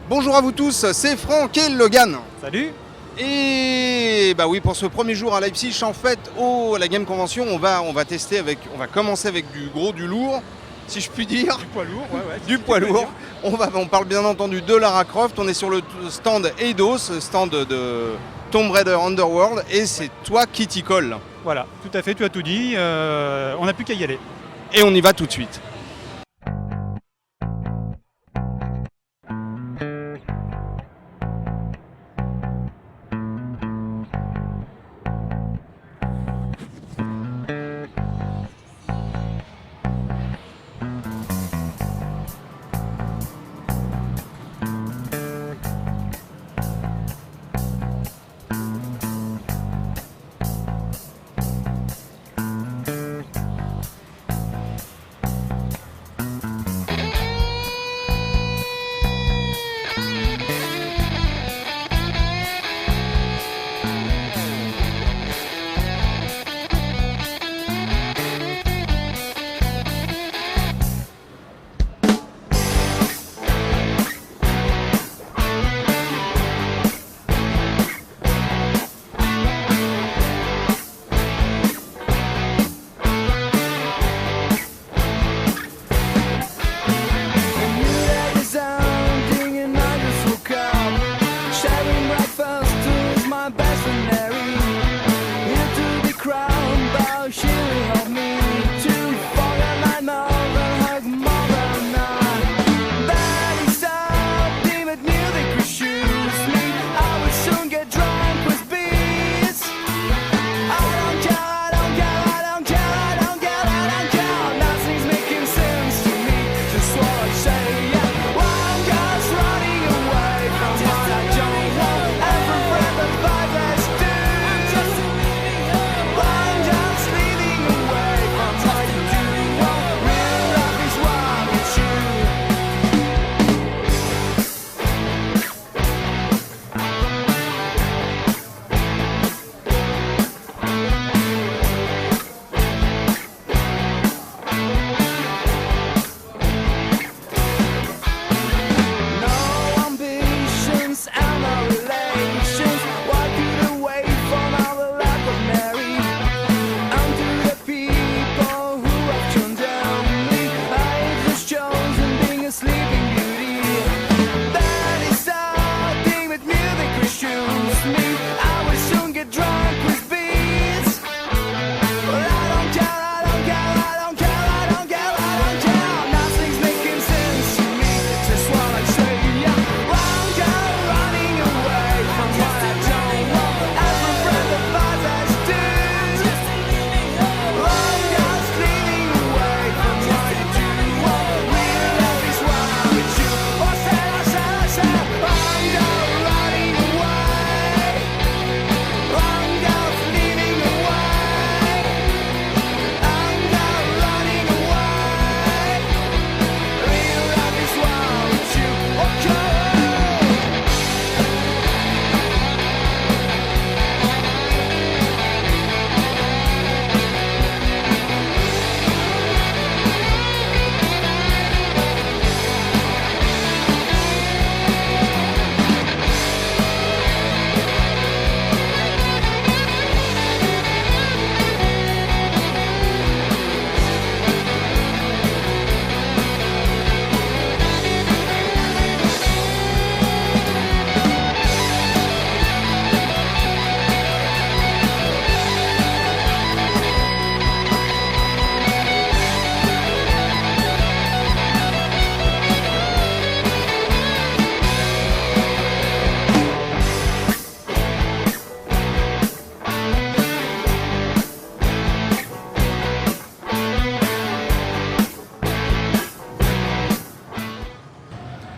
Bonjour à vous tous, c'est Franck et Logan. Salut. Et bah oui, pour ce premier jour à Leipzig, en fait, à la Game Convention, on va commencer avec du lourd, si je puis dire. Du poids lourd, ouais. Du poids lourd. On parle bien entendu de Lara Croft. On est sur le stand Eidos, stand de Tomb Raider Underworld, et c'est toi qui t'y colle. Voilà, tout à fait, tu as tout dit. On n'a plus qu'à y aller. Et on y va tout de suite.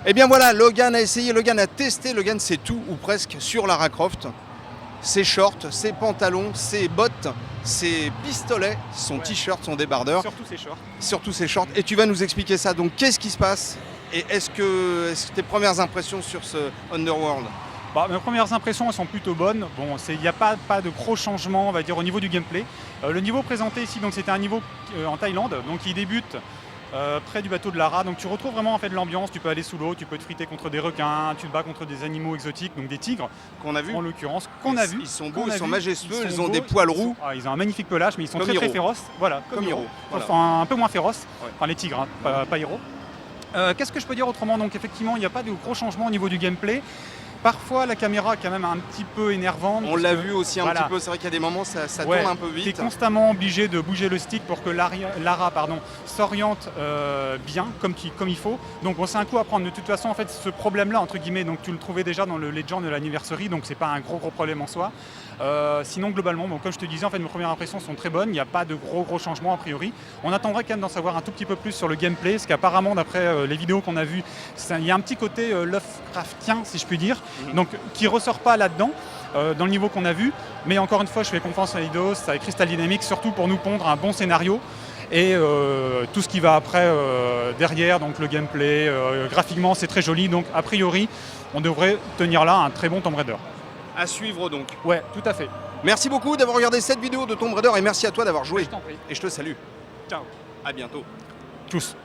Et bien voilà, Logan a essayé, Logan a testé, Logan sait tout ou presque sur Lara Croft. Ses shorts, ses pantalons, ses bottes, ses pistolets, son t-shirt, son débardeur. Surtout ses shorts. Surtout ses shorts. Et tu vas nous expliquer ça. Donc qu'est-ce qui se passe? Et est-ce que tes premières impressions sur ce Underworld? Mes premières impressions elles sont plutôt bonnes. Bon, il n'y a pas de gros changements, on va dire, au niveau du gameplay. Le niveau présenté ici, donc c'était un niveau en Thaïlande, donc il débute près du bateau de Lara. Donc tu retrouves vraiment en fait l'ambiance, tu peux aller sous l'eau, tu peux te friter contre des requins, tu te bats contre des animaux exotiques, donc des tigres Qu'on a vu. en l'occurrence, qu'on a vu. Ils sont beaux, qu'on a ils sont vu, majestueux, ils sont ont beaux, des poils roux. ils ont un magnifique pelage, mais ils sont Comme très Hiro. féroces. Voilà, Comme Hiro, voilà. Enfin, un peu moins féroces, Ouais. enfin les tigres, hein, pas Hiro. Qu'est-ce que je peux dire autrement? Donc effectivement, il n'y a pas de gros changements au niveau du gameplay. Parfois, la caméra est quand même un petit peu énervante. On parce l'a que, vu aussi un voilà, petit peu, c'est vrai qu'il y a des moments ça ouais, tourne un peu tu es vite. constamment obligé de bouger le stick pour que Lara s'oriente bien, comme il faut. Donc bon, c'est un coup à prendre. De toute façon, en fait, ce problème-là, entre guillemets, donc tu le trouvais déjà dans le Legend de l'Anniversary, donc c'est pas un gros problème en soi. Sinon, globalement, bon, comme je te disais, en fait, mes premières impressions sont très bonnes. Il n'y a pas de gros changements a priori. On attendrait quand même d'en savoir un tout petit peu plus sur le gameplay, parce qu'apparemment, d'après les vidéos qu'on a vues, il y a un petit côté Lovecraftien, si je puis dire, donc qui ressort pas là-dedans. Dans le niveau qu'on a vu, mais encore une fois je fais confiance à Eidos, avec Crystal Dynamics, surtout pour nous pondre un bon scénario et tout ce qui va après derrière, donc le gameplay, graphiquement c'est très joli, donc a priori on devrait tenir là un très bon Tomb Raider. À suivre donc. Ouais, tout à fait. Merci beaucoup d'avoir regardé cette vidéo de Tomb Raider et merci à toi d'avoir joué. Je t'en prie. Et je te salue. Ciao. À bientôt. Tous.